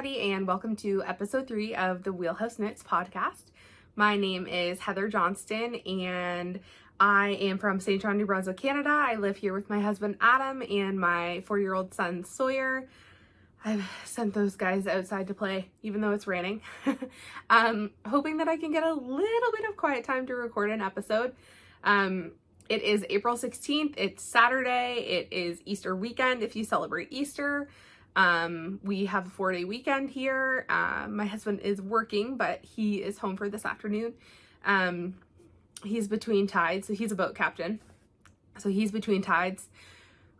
everybody, and welcome to episode 3 of the Wheelhouse Knits podcast. My name is Heather Johnston, and I am from St. John, New Brunswick, Canada. I live here with my husband Adam and my 4-year-old son Sawyer. I've sent those guys outside to play, even though it's raining. Hoping that I can get a little bit of quiet time to record an episode. It is April 16th. It's Saturday. It is Easter weekend if you celebrate Easter. We have a 4-day weekend here. My husband is working, but he is home for this afternoon. He's between tides, so he's a boat captain. So he's between tides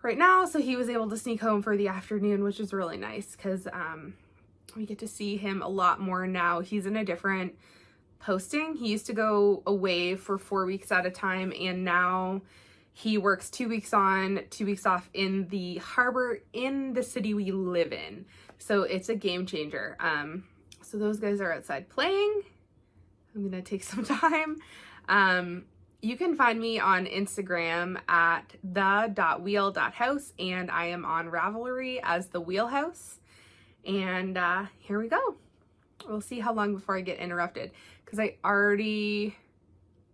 right now, so he was able to sneak home for the afternoon, which is really nice because we get to see him a lot more now. He's in a different posting. He used to go away for 4 weeks at a time, and now he works 2 weeks on, 2 weeks off in the harbor in the city we live in. So it's a game changer. So those guys are outside playing. I'm gonna take some time. You can find me on Instagram at the.wheel.house, and I am on Ravelry as the Wheelhouse. And here we go. We'll see how long before I get interrupted, because I already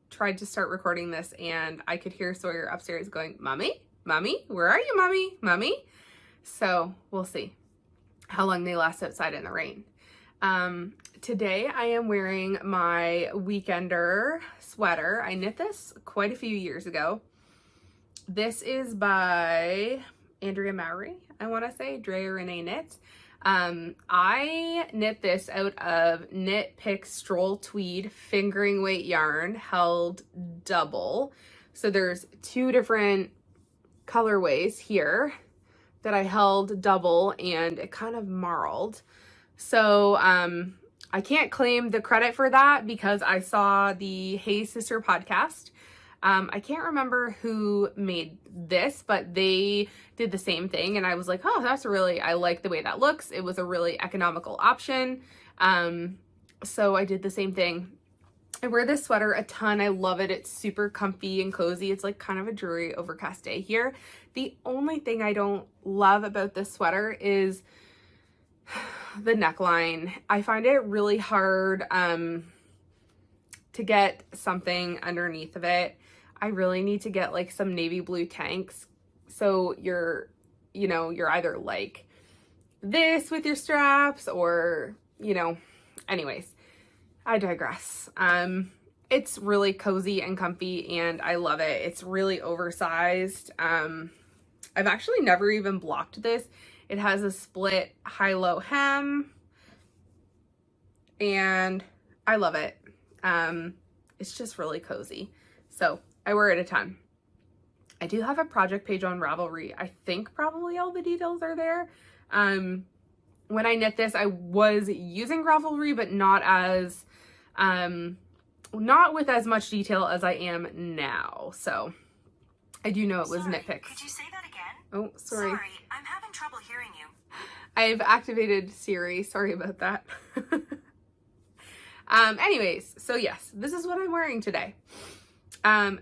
tried to start recording this and I could hear Sawyer upstairs going, "Mommy, mommy, where are you, mommy, mommy?" So we'll see how long they last outside in the rain. Today I am wearing my Weekender sweater. I knit this quite a few years ago. This is by Andrea Mowry, I want to say, Drea Renee Knits. I knit this out of Knit Pick Stroll Tweed fingering weight yarn held double. So there's 2 different colorways here that I held double, and it kind of marled. So I can't claim the credit for that because I saw the Hey Sister podcast. I can't remember who made this, but they did the same thing, and I was like, oh, I like the way that looks. It was a really economical option. So I did the same thing. I wear this sweater a ton. I love it. It's super comfy and cozy. It's like kind of a dreary overcast day here. The only thing I don't love about this sweater is the neckline. I find it really hard to get something underneath of it. I really need to get like some navy blue tanks. So you're either like this with your straps or, anyways, I digress. It's really cozy and comfy and I love it. It's really oversized. I've actually never even blocked this. It has a split high-low hem and I love it. It's just really cozy. So I wear it a ton. I do have a project page on Ravelry. I think probably all the details are there. When I knit this, I was using Ravelry, but not with as much detail as I am now. So I do know it was nitpicks. Could you say that again? Oh, sorry. Sorry, I'm having trouble hearing you. I've activated Siri. Sorry about that. Anyways, so yes, this is what I'm wearing today.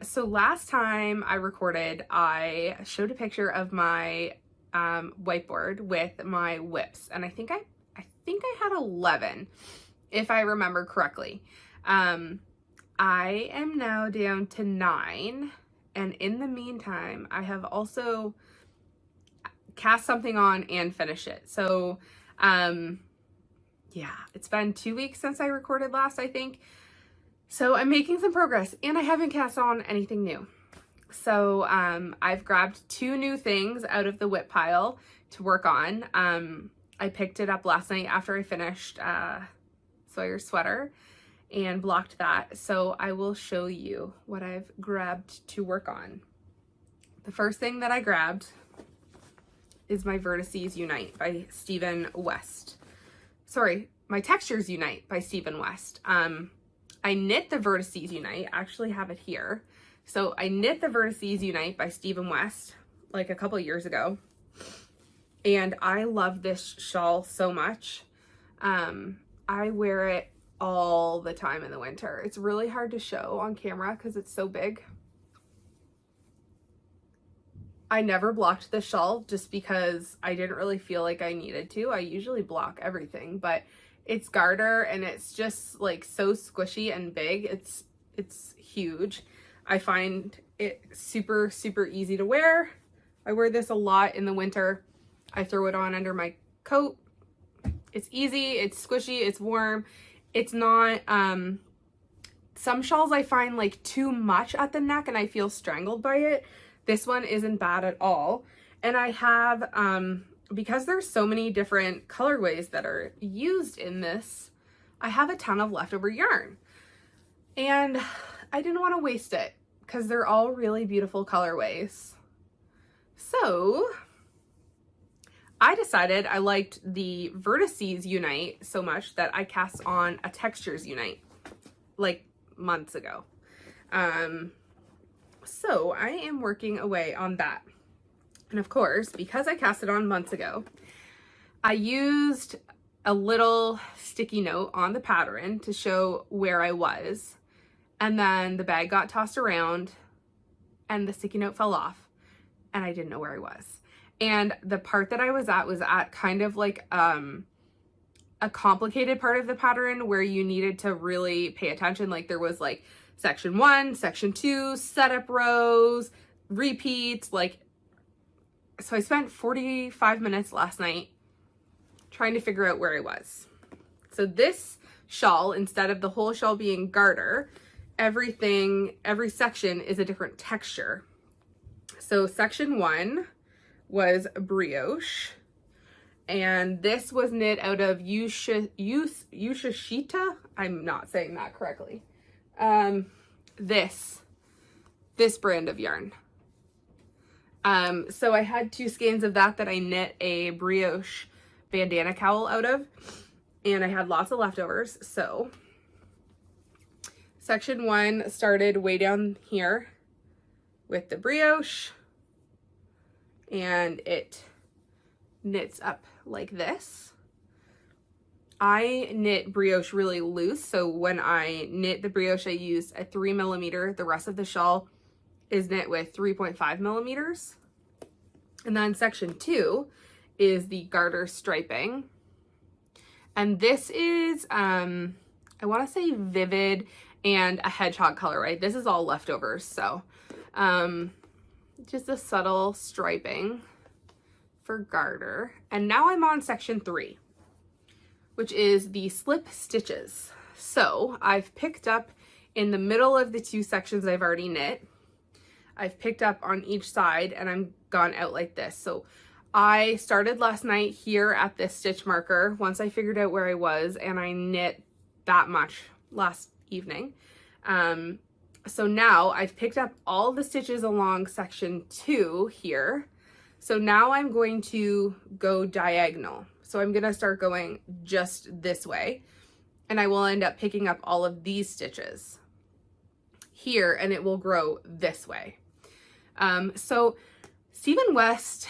So last time I recorded, I showed a picture of my whiteboard with my whips, and I think I had 11, if I remember correctly. I am now down to 9, and in the meantime, I have also cast something on and finish it. So, yeah, it's been 2 weeks since I recorded last, I think. So I'm making some progress, and I haven't cast on anything new. So I've grabbed 2 new things out of the whip pile to work on. I picked it up last night after I finished Sawyer's sweater and blocked that. So I will show you what I've grabbed to work on. The first thing that I grabbed is my Vertices Unite by Stephen West. Sorry, my Textures Unite by Stephen West. I knit the Vertices Unite. I actually have it here. So I knit the Vertices Unite by Stephen West like a couple years ago. And I love this shawl so much. I wear it all the time in the winter. It's really hard to show on camera because it's so big. I never blocked the shawl just because I didn't really feel like I needed to. I usually block everything, but it's garter and it's just like so squishy and big. It's huge. I find it super, super easy to wear. I wear this a lot in the winter. I throw it on under my coat. It's easy, it's squishy, it's warm. It's not, some shawls I find like too much at the neck and I feel strangled by it. This one isn't bad at all. And I have, because there's so many different colorways that are used in this, I have a ton of leftover yarn. And I didn't want to waste it because they're all really beautiful colorways. So I decided I liked the Vertices Unite so much that I cast on a Textures Unite like months ago. So I am working away on that. And of course, because I cast it on months ago, I used a little sticky note on the pattern to show where I was. And then the bag got tossed around and the sticky note fell off and I didn't know where I was. And the part that I was at kind of like a complicated part of the pattern where you needed to really pay attention. Like there was like section 1, section 2, setup rows, repeats, like, so I spent 45 minutes last night trying to figure out where I was. So this shawl, instead of the whole shawl being garter, every section is a different texture. So section 1 was brioche, and this was knit out of Uschitita. I'm not saying that correctly. This brand of yarn. So I had 2 skeins of that I knit a brioche bandana cowl out of, and I had lots of leftovers. So section 1 started way down here with the brioche, and it knits up like this. I knit brioche really loose, so when I knit the brioche I used a 3mm. The rest of the shawl is knit with 3.5 millimeters. And then section 2 is the garter striping, and this is I want to say Vivid and a Hedgehog colorway. This is all leftovers, so just a subtle striping for garter. And now I'm on section 3, which is the slip stitches. So I've picked up in the middle of the 2 sections I've already knit. I've picked up on each side and I'm gone out like this. So I started last night here at this stitch marker once I figured out where I was, and I knit that much last evening. So now I've picked up all the stitches along section 2 here. So now I'm going to go diagonal. So I'm gonna start going just this way, and I will end up picking up all of these stitches here, and it will grow this way. So Stephen West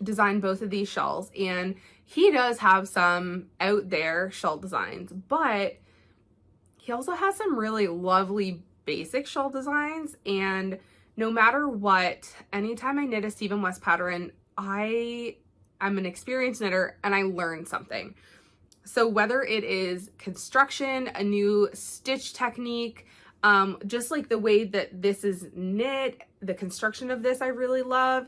designed both of these shawls, and he does have some out there shawl designs, but he also has some really lovely basic shawl designs. And no matter what, anytime I knit a Stephen West pattern, I'm an experienced knitter and I learn something. So whether it is construction, a new stitch technique, just like the way that this is knit, the construction of this I really love.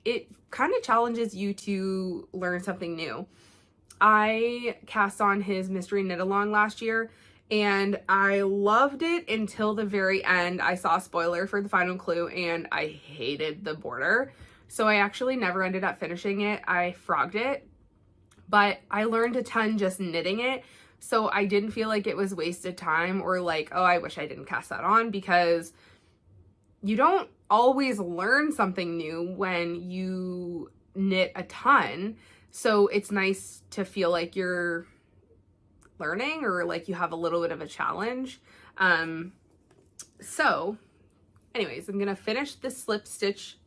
It kind of challenges you to learn something new. I cast on his mystery knit along last year and I loved it until the very end. I saw a spoiler for the final clue and I hated the border. So I actually never ended up finishing it. I frogged it, but I learned a ton just knitting it. So I didn't feel like it was wasted time or like, oh, I wish I didn't cast that on, because you don't always learn something new when you knit a ton. So it's nice to feel like you're learning or like you have a little bit of a challenge. So anyways, I'm gonna finish this slip stitch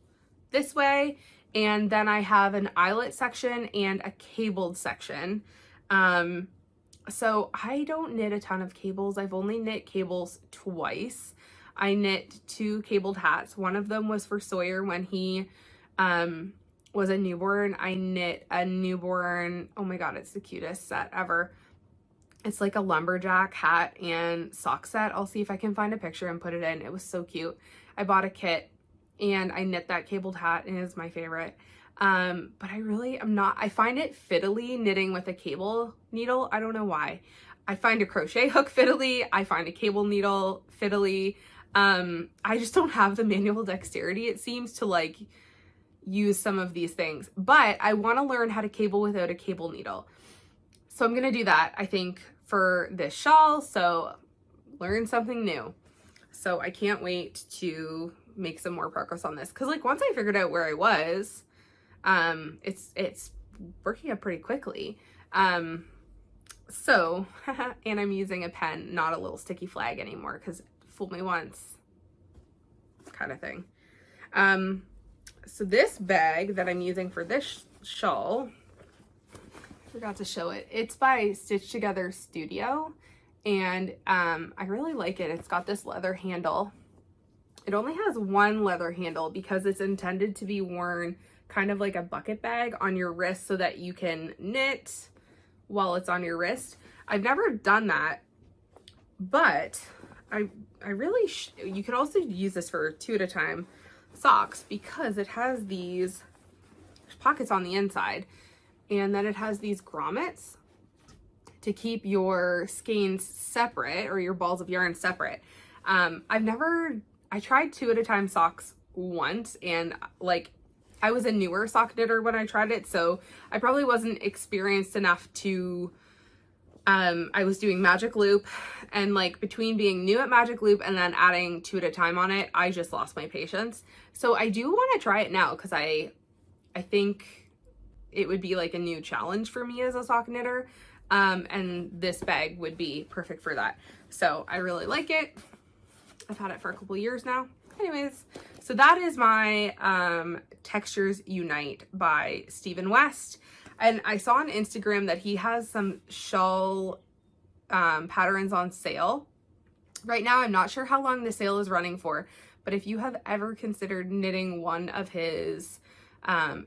this way, and then I have an eyelet section and a cabled section. So I don't knit a ton of cables. I've only knit cables twice. I knit 2 cabled hats. One of them was for Sawyer when he was a newborn. I knit a newborn, oh my god, it's the cutest set ever. It's like a lumberjack hat and sock set. I'll see if I can find a picture and put it in. It was so cute. I bought a kit and I knit that cabled hat and it's my favorite. But I really am not, I find it fiddly knitting with a cable needle. I don't know why. I find a crochet hook fiddly. I find a cable needle fiddly. I just don't have the manual dexterity, it seems, to like use some of these things. But I want to learn how to cable without a cable needle. So I'm going to do that, I think, for this shawl. So learn something new. So I can't wait to make some more progress on this. Because like once I figured out where I was, it's working up pretty quickly. So, and I'm using a pen, not a little sticky flag anymore, because fool me once kind of thing. So this bag that I'm using for this shawl, forgot to show it. It's by Stitch Together Studio, and I really like it. It's got this leather handle. It only has one leather handle because it's intended to be worn kind of like a bucket bag on your wrist so that you can knit while it's on your wrist. I've never done that, but I really you could also use this for 2 at a time socks because it has these pockets on the inside, and then it has these grommets to keep your skeins separate, or your balls of yarn separate. I tried 2 at a time socks once, and like I was a newer sock knitter when I tried it, so I probably wasn't experienced enough to, I was doing magic loop, and like between being new at magic loop and then adding 2 at a time on it, I just lost my patience. So I do want to try it now because I think it would be like a new challenge for me as a sock knitter, and this bag would be perfect for that. So I really like it. I've had it for a couple years now. Anyways, so that is my Textures Unite by Stephen West. And I saw on Instagram that he has some shawl patterns on sale right now. I'm not sure how long the sale is running for, but if you have ever considered knitting one of his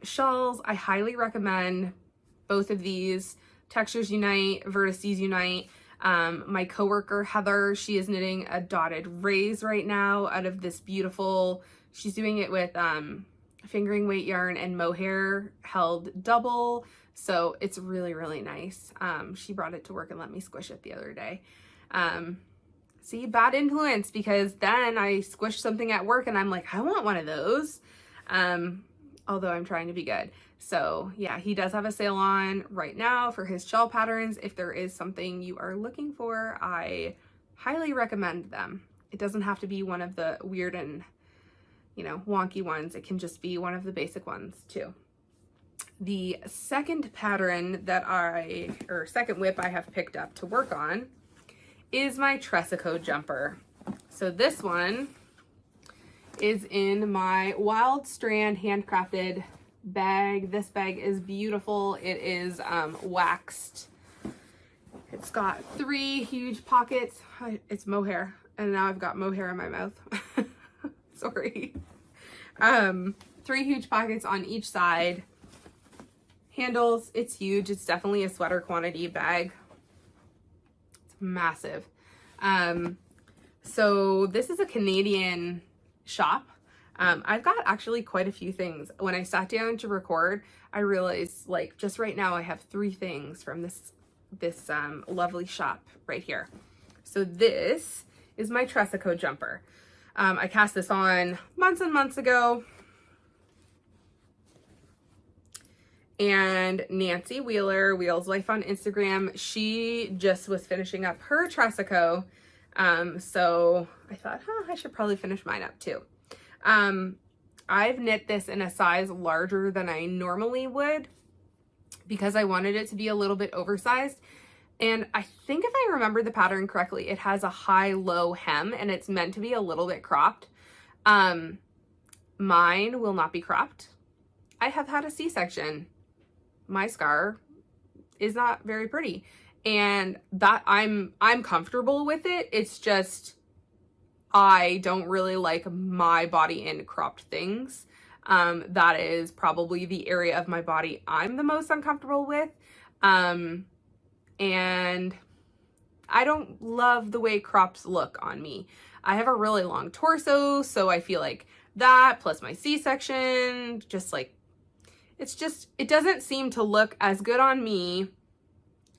shawls, I highly recommend both of these, Textures Unite, Vertices Unite. My coworker Heather, she is knitting a dotted raise right now out of this beautiful, she's doing it with fingering weight yarn and mohair held double, so it's really, really nice. She brought it to work and let me squish it the other day. See, bad influence, because then I squished something at work and I'm like, I want one of those, although I'm trying to be good. So yeah, he does have a sale on right now for his shawl patterns. If there is something you are looking for, I highly recommend them. It doesn't have to be one of the weird and, you know, wonky ones. It can just be one of the basic ones too. The second pattern that second whip I have picked up to work on is my Tresaco jumper. So this one is in my Wildstrand Handcrafted bag. This bag is beautiful. It is waxed. It's got 3 huge pockets. It's mohair, and now I've got mohair in my mouth. Sorry. 3 huge pockets on each side. Handles, it's huge. It's definitely a sweater quantity bag. It's massive. So this is a Canadian shop. I've got actually quite a few things. When I sat down to record, I realized, like, just right now I have 3 things from this lovely shop right here. So this is my Tresaco jumper. I cast this on months and months ago. And Nancy Wheeler, Wheels Life on Instagram, she just was finishing up her Tresaco. So I thought, I should probably finish mine up too. I've knit this in a size larger than I normally would because I wanted it to be a little bit oversized. And I think if I remember the pattern correctly, it has a high-low hem and it's meant to be a little bit cropped. Mine will not be cropped. I have had a C-section. My scar is not very pretty, and that I'm comfortable with it. It's just, I don't really like my body in cropped things. That is probably the area of my body I'm the most uncomfortable with. And I don't love the way crops look on me. I have a really long torso, so I feel like that plus my C-section, just like, it doesn't seem to look as good on me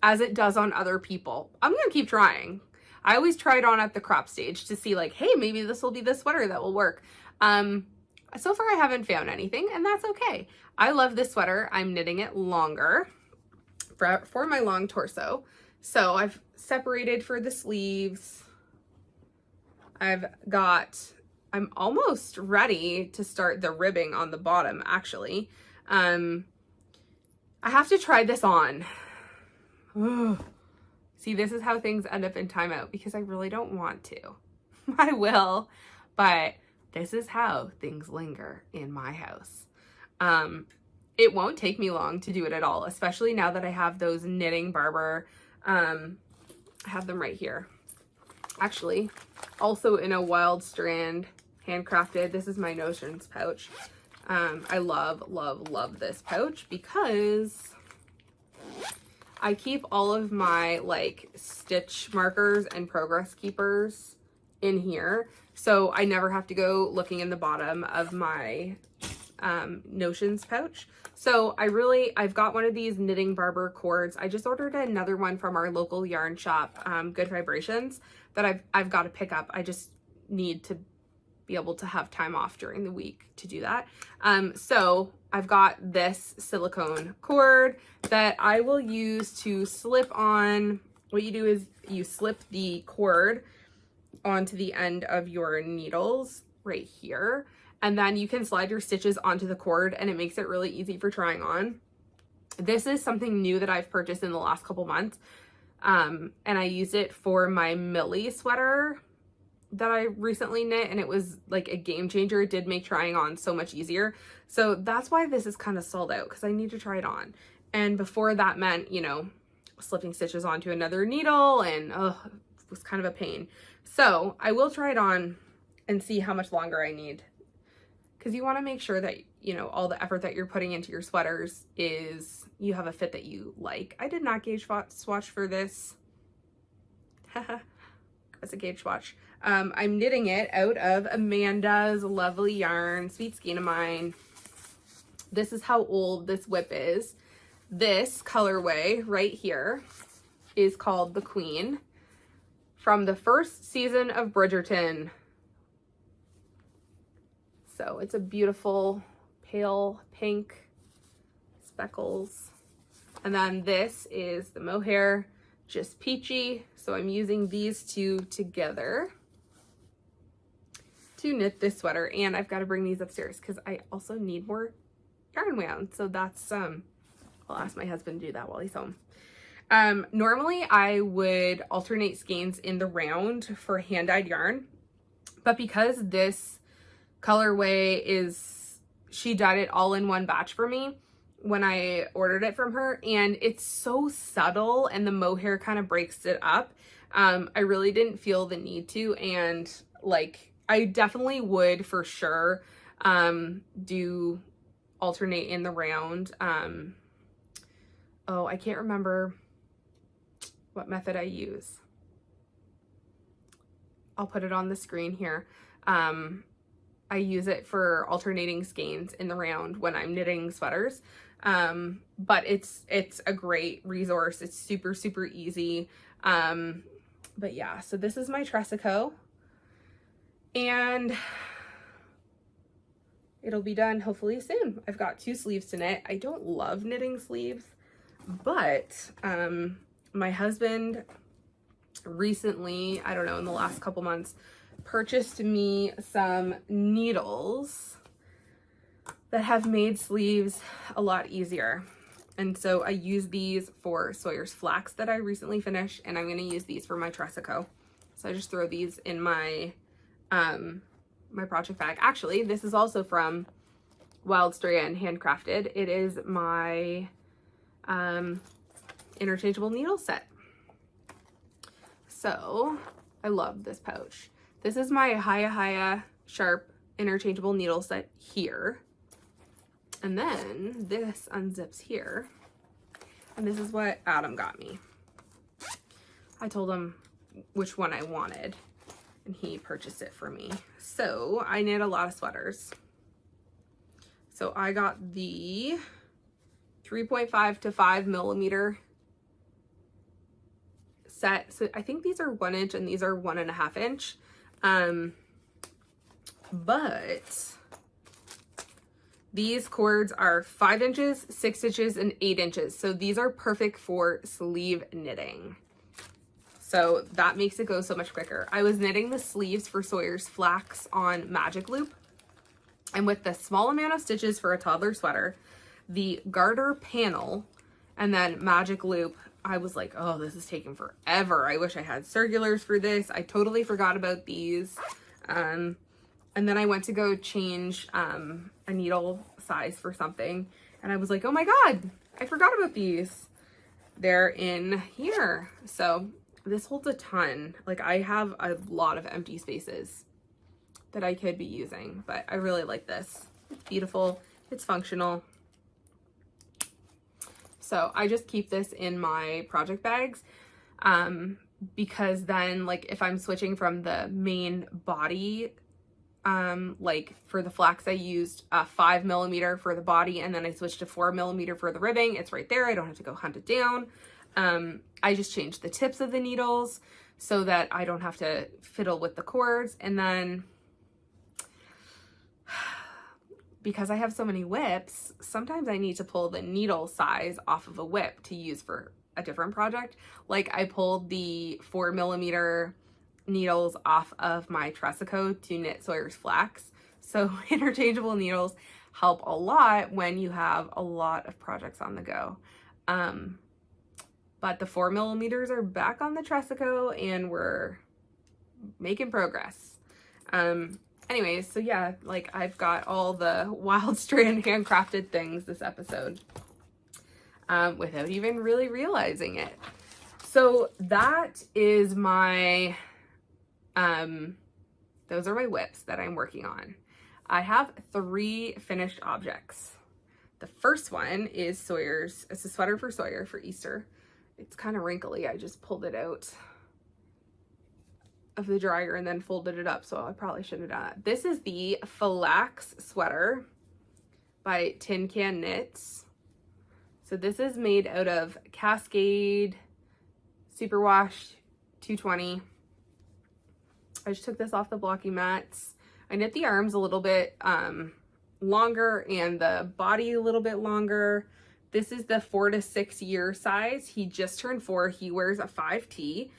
as it does on other people. I'm gonna keep trying. I always try it on at the crop stage to see like, hey, maybe this will be the sweater that will work. So far I haven't found anything, and that's okay. I love this sweater. I'm knitting it longer for my long torso. So I've separated for the sleeves. I'm almost ready to start the ribbing on the bottom, actually. I have to try this on. Ugh. See, this is how things end up in timeout because I really don't want to. I will, but this is how things linger in my house. It won't take me long to do it at all, especially now that I have those knitting Barber. I have them right here. Actually, also in a Wildstrand Handcrafted. This is my notions pouch. I love, love, love this pouch because I keep all of my like stitch markers and progress keepers in here. So I never have to go looking in the bottom of my notions pouch. So I've got one of these knitting Barber cords. I just ordered another one from our local yarn shop, Good Fibrations, that I've got to pick up. I just need to be able to have time off during the week to do that. So I've got this silicone cord that I will use to slip on. What you do is you slip the cord onto the end of your needles right here, and then you can slide your stitches onto the cord, and it makes it really easy for trying on. This is something new that I've purchased in the last couple months, and I used it for my Millie sweater that I recently knit, and it was like a game changer. It did make trying on so much easier. So that's why this is kind of sold out, because I need to try it on. And before that meant, you know, slipping stitches onto another needle, and it was kind of a pain. So I will try it on and see how much longer I need, because you want to make sure that, you know, all the effort that you're putting into your sweaters is you have a fit that you like. I did not gauge swatch for this. That's a gauge swatch. I'm knitting it out of Amanda's lovely yarn, sweet skein of mine. This is how old this whip is. This colorway right here is called the Queen, from the first season of Bridgerton. So it's a beautiful pale pink speckles. And then this is the Mohair, just peachy. So I'm using these two together to knit this sweater, and I've got to bring these upstairs because I also need more yarn wound. So that's I'll ask my husband to do that while he's home. Normally I would alternate skeins in the round for hand-dyed yarn, but because this colorway she dyed it all in one batch for me when I ordered it from her, and it's so subtle and the mohair kind of breaks it up. I really didn't feel the need to, and like I definitely would for sure do alternate in the round. Oh, I can't remember what method I use. I'll put it on the screen here. I use it for alternating skeins in the round when I'm knitting sweaters. But it's a great resource. It's super, super easy. But yeah, so this is my Tresaco, and it'll be done hopefully soon. I've got 2 sleeves to knit. I don't love knitting sleeves, but my husband recently, I don't know, in the last couple months, purchased me some needles that have made sleeves a lot easier. And so I use these for Sawyer's Flax that I recently finished, and I'm going to use these for my Tresaco. So I just throw these in my my project bag. Actually, this is also from Wildstrand Handcrafted. It is my interchangeable needle set. So I love this pouch. This is my HiyaHiya Sharp interchangeable needle set here. And then this unzips here. And this is what Adam got me. I told him which one I wanted, and he purchased it for me. So I knit a lot of sweaters. So I got the 3.5 to 5 millimeter set. So I think these are 1 inch and these are 1.5 inch. But these cords are 5 inches, 6 inches, and 8 inches. So these are perfect for sleeve knitting. So that makes it go so much quicker. I was knitting the sleeves for Sawyer's Flax on Magic Loop. And with the small amount of stitches for a toddler sweater, the garter panel, and then Magic Loop, I was like, oh, this is taking forever. I wish I had circulars for this. I totally forgot about these. And then I went to go change a needle size for something. And I was like, oh my God, I forgot about these. They're in here. So this holds a ton. Like, I have a lot of empty spaces that I could be using, but I really like this. It's beautiful. It's functional. So I just keep this in my project bags because then, like, if I'm switching from the main body, like for the flax, I used 5 millimeter for the body, and then I switched to 4 millimeter for the ribbing. It's right there. I don't have to go hunt it down. I just changed the tips of the needles so that I don't have to fiddle with the cords. And then because I have so many whips, sometimes I need to pull the needle size off of a whip to use for a different project. Like, I pulled the 4 millimeter needles off of my Tresaco to knit Sawyer's Flax. So interchangeable needles help a lot when you have a lot of projects on the go. But the 4 millimeters are back on the Tresaco and we're making progress. Anyways, so yeah, like, I've got all the Wildstrand Handcrafted things this episode without even really realizing it. So that is my, those are my whips that I'm working on. I have 3 finished objects. The first one is Sawyer's, it's a sweater for Sawyer for Easter. It's kind of wrinkly. I just pulled it out of the dryer and then folded it up, so I probably shouldn't have done that. This is the Flax Sweater by tincanknits. So this is made out of Cascade Superwash 220. I just took this off the blocky mats. I knit the arms a little bit longer and the body a little bit longer. This is the 4 to 6 year size. He just turned 4. He wears a 5T.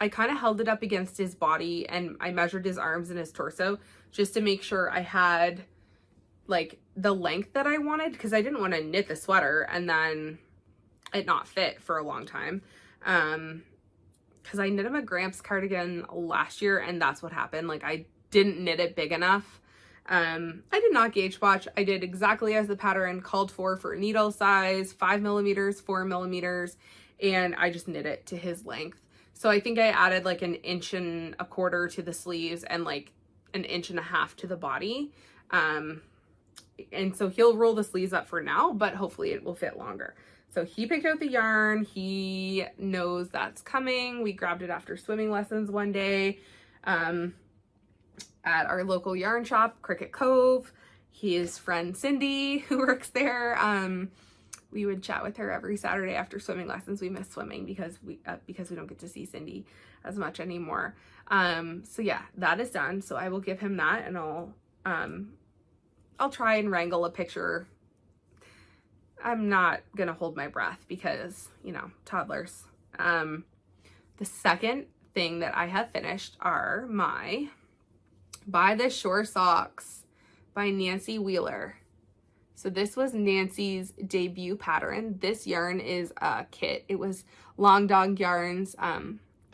I kind of held it up against his body and I measured his arms and his torso just to make sure I had like the length that I wanted, because I didn't want to knit the sweater and then it not fit for a long time. Because I knit him a Gramps cardigan last year and that's what happened. Like, I didn't knit it big enough. I did not gauge swatch. I did exactly as the pattern called for needle size, 5 millimeters, 4 millimeters, and I just knit it to his length. So I think I added like 1.25 inches to the sleeves and like 1.5 inches to the body. And so he'll roll the sleeves up for now, but hopefully it will fit longer. So he picked out the yarn. He knows that's coming. We grabbed it after swimming lessons one day at our local yarn shop, Cricket Cove. His friend Cindy, who works there, we would chat with her every Saturday after swimming lessons. We miss swimming because we don't get to see Cindy as much anymore. So yeah, that is done. So I will give him that, and I'll try and wrangle a picture. I'm not gonna hold my breath because, you know, toddlers. The second thing that I have finished are my By the Shore socks by Nancy Wheeler. So this was Nancy's debut pattern. This yarn is a kit. It was Long Dog Yarns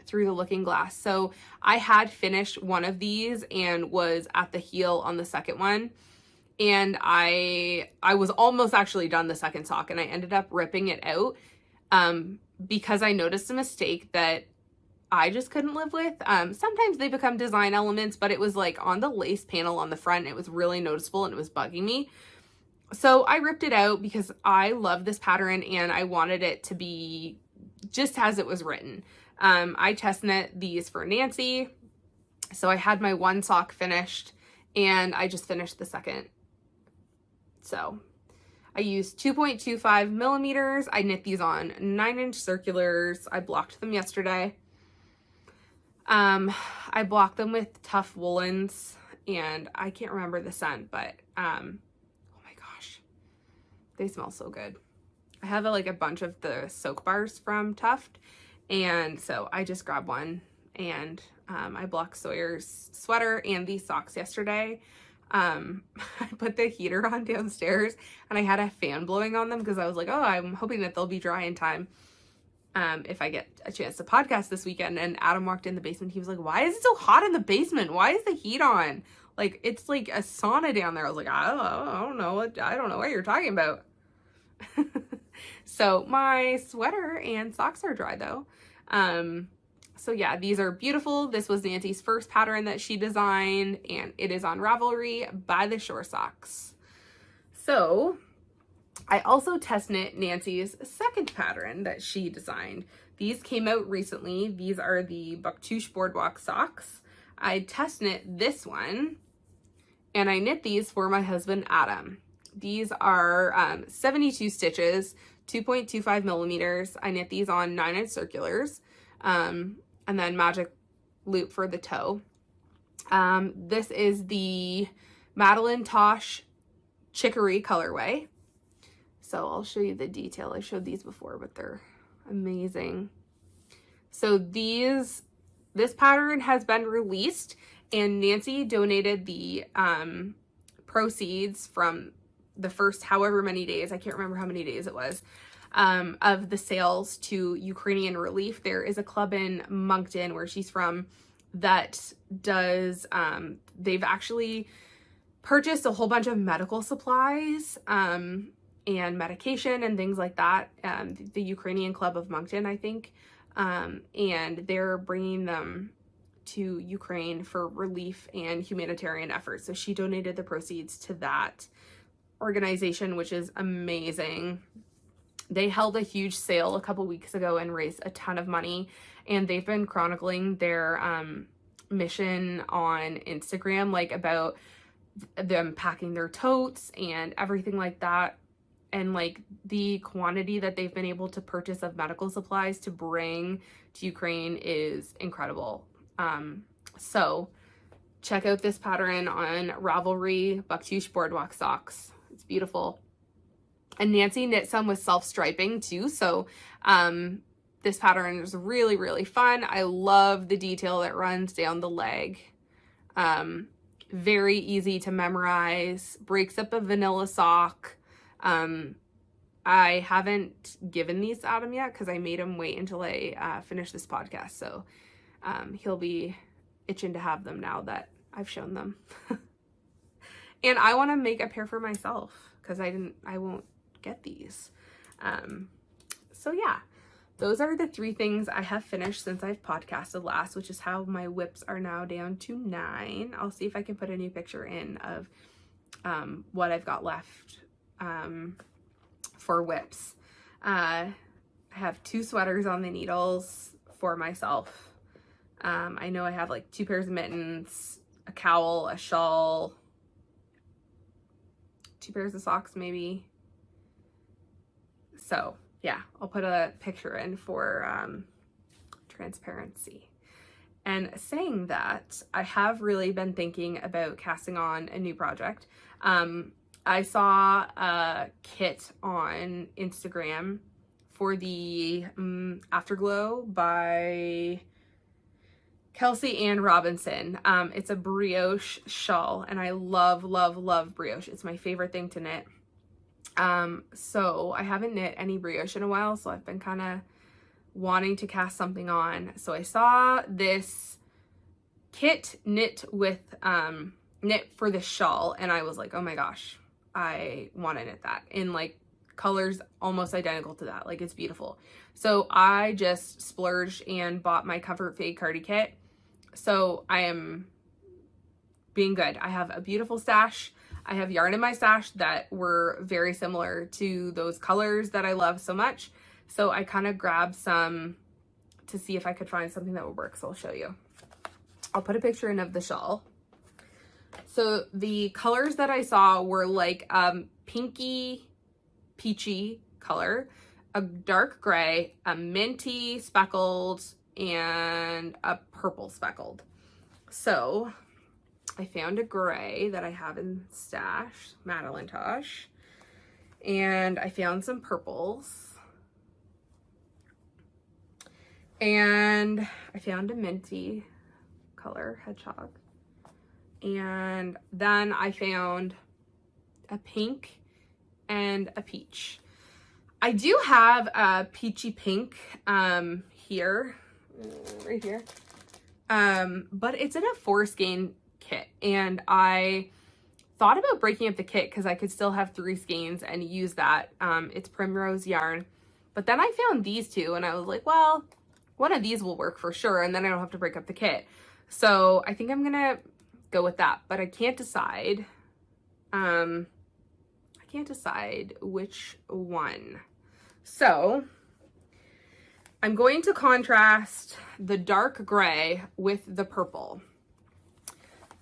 Through the Looking Glass. So I had finished one of these and was at the heel on the second one. And I was almost actually done the second sock, and I ended up ripping it out because I noticed a mistake that I just couldn't live with. Sometimes they become design elements, but it was like on the lace panel on the front, it was really noticeable and it was bugging me. So I ripped it out because I love this pattern and I wanted it to be just as it was written. I test knit these for Nancy. So I had my one sock finished and I just finished the second. So I used 2.25 millimeters. I knit these on 9-inch circulars. I blocked them yesterday. I blocked them with Tuft Woolens, and I can't remember the scent, but oh my gosh, they smell so good. I have like a bunch of the soak bars from Tuft, and so I just grabbed one, and I blocked Sawyer's sweater and these socks yesterday. I put the heater on downstairs and I had a fan blowing on them because I was like, oh, I'm hoping that they'll be dry in time if I get a chance to podcast this weekend. And Adam walked in the basement. He was like, why is it so hot in the basement? Why is the heat on? Like, it's like a sauna down there. I was like, I don't know what you're talking about. So my sweater and socks are dry though. So yeah, these are beautiful. This was Nancy's first pattern that she designed, and it is on Ravelry by the Shore Socks. So I also test knit Nancy's second pattern that she designed. These came out recently. These are the Bouctouche Boardwalk socks. I test knit this one, and I knit these for my husband, Adam. These are 72 stitches, 2.25 millimeters. I knit these on 9-inch circulars. And then magic loop for the toe. This is the Madelintosh Chicory colorway. So I'll show you the detail. I showed these before, but they're amazing. So this pattern has been released, and Nancy donated the proceeds from the first however many days, I can't remember how many days it was, of the sales to Ukrainian Relief. There is a club in Moncton where she's from that does, they've actually purchased a whole bunch of medical supplies and medication and things like that. The Ukrainian Club of Moncton, I think, and they're bringing them to Ukraine for relief and humanitarian efforts. So she donated the proceeds to that organization, which is amazing. They held a huge sale a couple weeks ago and raised a ton of money, and they've been chronicling their mission on Instagram, like about them packing their totes and everything like that, and like the quantity that they've been able to purchase of medical supplies to bring to Ukraine is incredible. So check out this pattern on Ravelry, Bouctouche Boardwalk socks. It's beautiful. And Nancy knit some with self-striping too, so this pattern is really, really fun. I love the detail that runs down the leg. Very easy to memorize, breaks up a vanilla sock. I haven't given these to Adam yet because I made him wait until I finish this podcast, so he'll be itching to have them now that I've shown them. And I want to make a pair for myself because I won't get these. So yeah, those are the 3 things I have finished since I've podcasted last, which is how my whips are now down to 9. I'll see if I can put a new picture in of what I've got left for whips. I have 2 sweaters on the needles for myself. I know I have like 2 pairs of mittens, a cowl, a shawl, 2 pairs of socks maybe. So yeah, I'll put a picture in for transparency. And saying that, I have really been thinking about casting on a new project. I saw a kit on Instagram for the Afterglow by Kelsey Ann Robinson. It's a brioche shawl, and I love, love, love brioche. It's my favorite thing to knit. So I haven't knit any brioche in a while, so I've been kind of wanting to cast something on. So I saw this kit knit with knit for the shawl, and I was like, oh my gosh, I want to knit that in like colors almost identical to that. Like, it's beautiful. So I just splurged and bought my Comfort Fade Cardi kit. So I am being good. I have a beautiful stash. I have yarn in my stash that were very similar to those colors that I love so much. So I kind of grabbed some to see if I could find something that would work. So I'll show you. I'll put a picture in of the shawl. So the colors that I saw were like pinky, peachy color, a dark gray, a minty speckled, and a purple speckled. So I found a gray that I have in stash, Madelintosh, and I found some purples, and I found a minty color, Hedgehog, and then I found a pink and a peach. I do have a peachy pink here, right here, but it's in a 4 skein kit, and I thought about breaking up the kit because I could still have 3 skeins and use that. It's primrose yarn, but then I found these two and I was like, well, one of these will work for sure, and then I don't have to break up the kit. So I think I'm gonna go with that, but I can't decide. I can't decide which one. So I'm going to contrast the dark gray with the purple.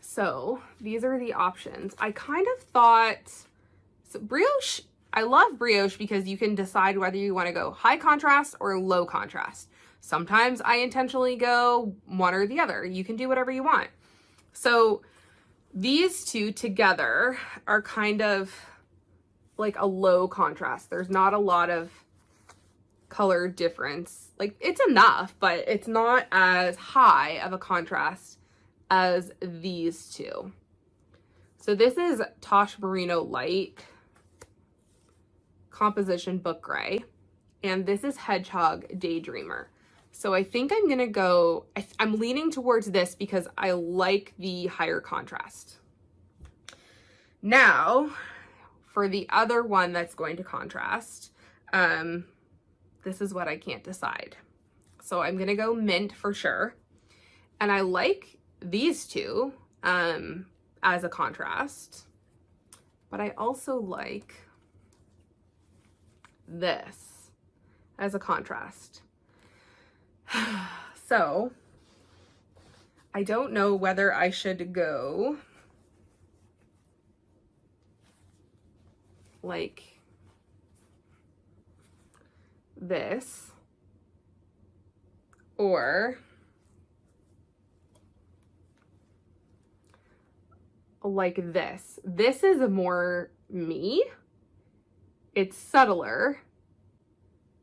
So these are the options. I kind of thought, so brioche, I love brioche because you can decide whether you want to go high contrast or low contrast. Sometimes I intentionally go one or the other. You can do whatever you want. So these two together are kind of like a low contrast. There's not a lot of color difference. Like, it's enough, but it's not as high of a contrast as these two. So this is Tosh Merino Light Composition Book Gray, and this is Hedgehog Daydreamer. So I think I'm gonna go, I'm leaning towards this because I like the higher contrast. Now, for the other one that's going to contrast, this is what I can't decide. So I'm gonna go mint for sure. And I like these two as a contrast, but I also like this as a contrast. So I don't know whether I should go like this or like this. This is more me. It's subtler,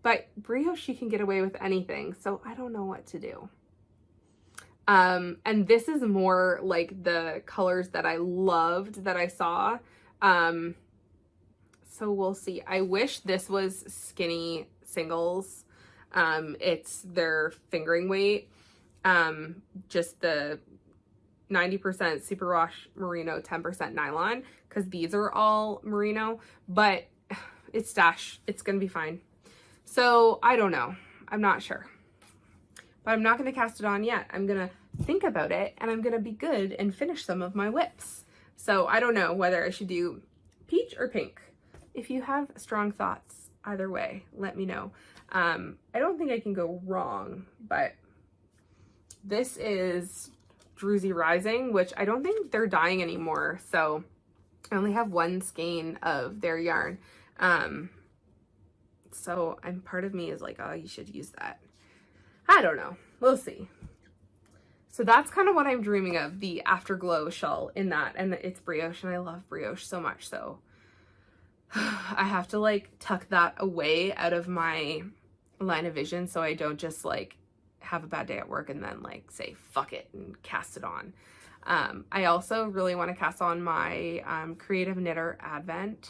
but brioche, you can get away with anything. So I don't know what to do. And this is more like the colors that I loved that I saw. So we'll see. I wish this was skinny singles. It's their fingering weight. Just the 90% Superwash merino, 10% nylon, because these are all merino, but it's stash. It's going to be fine. So I don't know. I'm not sure. But I'm not going to cast it on yet. I'm going to think about it, and I'm going to be good and finish some of my whips. So I don't know whether I should do peach or pink. If you have strong thoughts, either way, let me know. I don't think I can go wrong, but this is Druzy Rising, which I don't think they're dyeing anymore. So I only have 1 skein of their yarn. So part of me is like, oh, you should use that. I don't know. We'll see. So that's kind of what I'm dreaming of, the Afterglow shawl in that. And it's brioche, and I love brioche so much. So I have to like tuck that away out of my line of vision so I don't just like have a bad day at work and then like say fuck it and cast it on. I also really want to cast on my Creative Knitter Advent.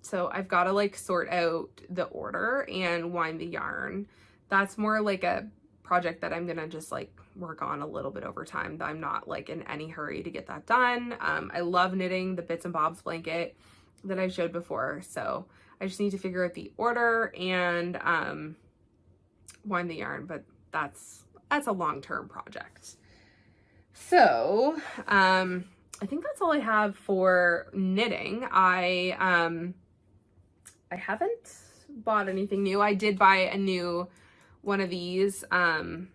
So I've got to like sort out the order and wind the yarn. That's more like a project that I'm gonna just like work on a little bit over time. I'm not like in any hurry to get that done. I love knitting the Bits and Bobs blanket. that I've showed before. So I just need to figure out the order and wind the yarn, but that's a long-term project. So I think that's all I have for knitting. I haven't bought anything new. I did buy a new one of these, the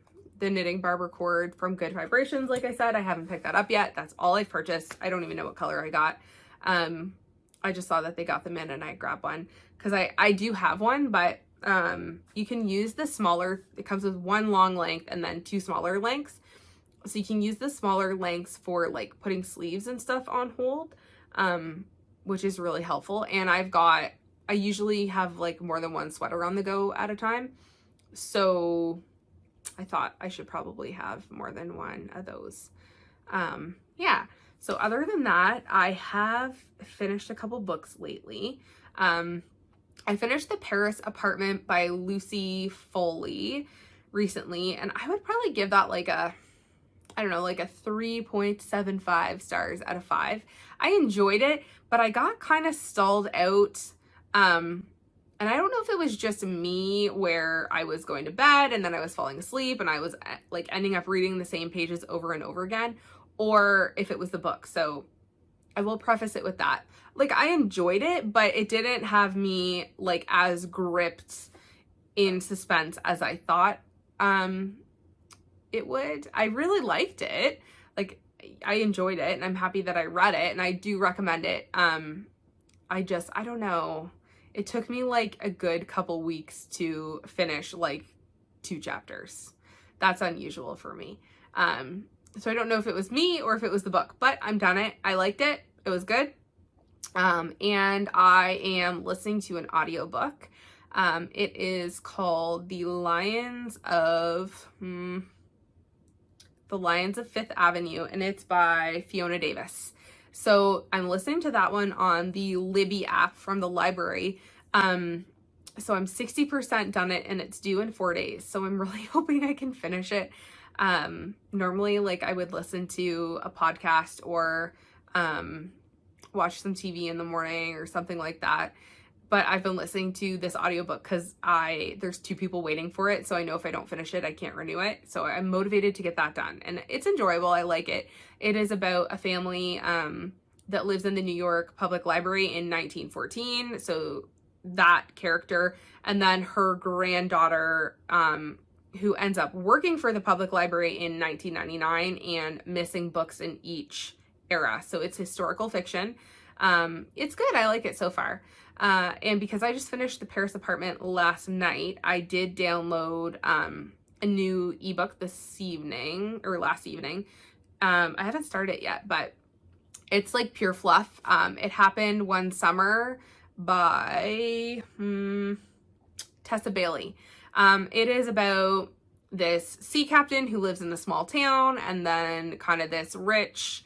knitting Barber cord from Good Fibrations. Like I said, I haven't picked that up yet. That's all I've purchased. I don't even know what color I got. I just saw that they got them in and I grabbed one because I do have one, but you can use the smaller, it comes with one long length and then two smaller lengths. So you can use the smaller lengths for like putting sleeves and stuff on hold, which is really helpful. And I usually have like more than one sweater on the go at a time. So I thought I should probably have more than one of those. Yeah. So other than that, I have finished a couple books lately. I finished The Paris Apartment by Lucy Foley recently, and I would probably give that like a, I don't know, like a 3.75 stars out of 5. I enjoyed it, but I got kind of stalled out. And I don't know if it was just me where I was going to bed and then I was falling asleep and I was like ending up reading the same pages over and over again, or if it was the book. So I will preface it with that. Like, I enjoyed it, but it didn't have me like as gripped in suspense as I thought it would. I really liked it. Like, I enjoyed it and I'm happy that I read it and I do recommend it. I don't know. It took me like a good couple weeks to finish like 2 chapters. That's unusual for me. So I don't know if it was me or if it was the book, but I'm done it. I liked it. It was good. And I am listening to an audiobook. It is called The Lions of Fifth Avenue, and it's by Fiona Davis. So I'm listening to that one on the Libby app from the library. So I'm 60% done it and it's due in 4 days. So I'm really hoping I can finish it. Normally like I would listen to a podcast or watch some TV in the morning or something like that. But I've been listening to this audiobook because there's 2 people waiting for it. So I know if I don't finish it, I can't renew it. So I'm motivated to get that done. And it's enjoyable. I like it. It is about a family that lives in the New York Public Library in 1914. So that character. And then her granddaughter who ends up working for the public library in 1999 and missing books in each era. So it's historical fiction. It's good. I like it so far. And because I just finished The Paris Apartment last night, I did download a new ebook last evening. I haven't started it yet, but it's like pure fluff. It Happened One Summer by Tessa Bailey. It is about this sea captain who lives in a small town, and then kind of this rich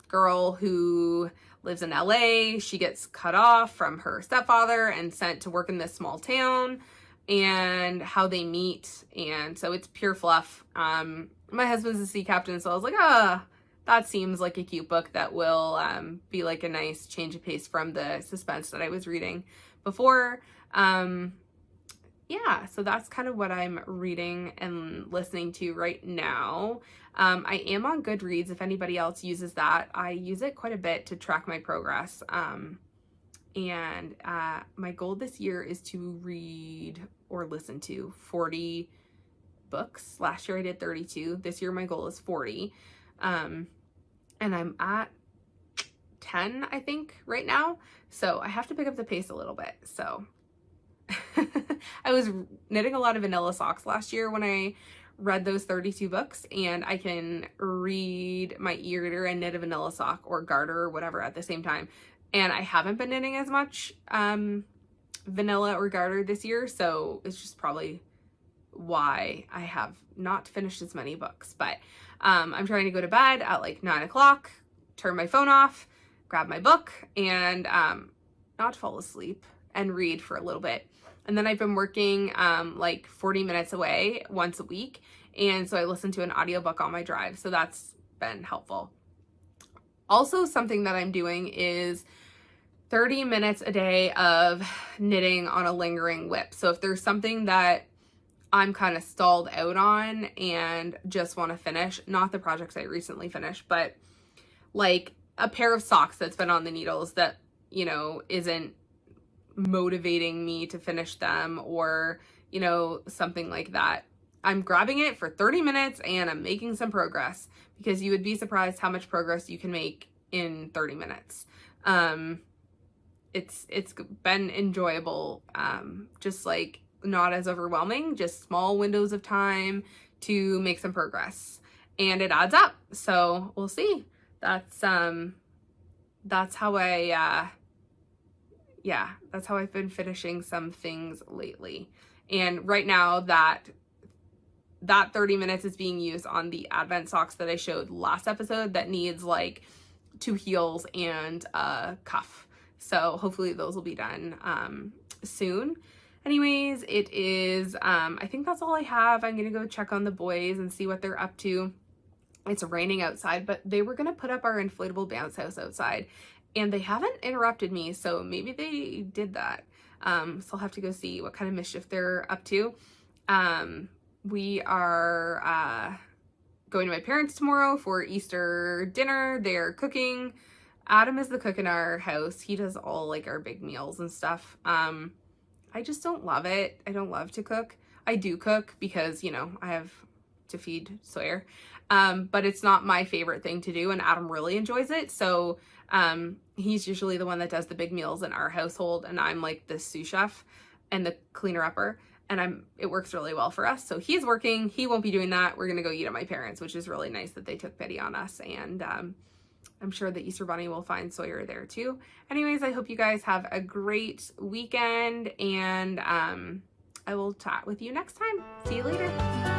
girl who lives in LA. She gets cut off from her stepfather and sent to work in this small town, and how they meet. And so it's pure fluff. My husband's a sea captain, so I was like, that seems like a cute book that will be like a nice change of pace from the suspense that I was reading before. Yeah, so that's kind of what I'm reading and listening to right now. I am on Goodreads if anybody else uses that. I use it quite a bit to track my progress. And my goal this year is to read or listen to 40 books. Last year I did 32. This year my goal is 40. And I'm at 10, I think, right now. So I have to pick up the pace a little bit. So I was knitting a lot of vanilla socks last year when I read those 32 books, and I can read my e-reader and knit a vanilla sock or garter or whatever at the same time. And I haven't been knitting as much vanilla or garter this year, so it's just probably why I have not finished as many books. But I'm trying to go to bed at like 9 o'clock, turn my phone off, grab my book, and not fall asleep and read for a little bit. And then I've been working like 40 minutes away once a week. And so I listen to an audiobook on my drive. So that's been helpful. Also, something that I'm doing is 30 minutes a day of knitting on a lingering whip. So if there's something that I'm kind of stalled out on and just want to finish, not the projects I recently finished, but like a pair of socks that's been on the needles that, you know, isn't motivating me to finish them, or, you know, something like that. I'm grabbing it for 30 minutes and I'm making some progress, because you would be surprised how much progress you can make in 30 minutes. It's been enjoyable, just like not as overwhelming, just small windows of time to make some progress, and it adds up. So we'll see. That's how that's how I've been finishing some things lately. And right now that 30 minutes is being used on the Advent socks that I showed last episode that needs like 2 heels and a cuff. So hopefully those will be done soon. Anyways, it is, I think that's all I have. I'm going to go check on the boys and see what they're up to. It's raining outside, but they were going to put up our inflatable bounce house outside and they haven't interrupted me. So maybe they did that. So I'll have to go see what kind of mischief they're up to. We are going to my parents tomorrow for Easter dinner. They're cooking. Adam is the cook in our house. He does all like our big meals and stuff. I just don't love it. I don't love to cook. I do cook because, you know, I have to feed Sawyer. But it's not my favorite thing to do, and Adam really enjoys it. So he's usually the one that does the big meals in our household, and I'm like the sous chef and the cleaner upper, and it works really well for us. So he's working. He won't be doing that. We're gonna go eat at my parents', which is really nice that they took pity on us, and I'm sure the Easter Bunny will find Sawyer there too. Anyways, I hope you guys have a great weekend, and I will chat with you next time. See you later.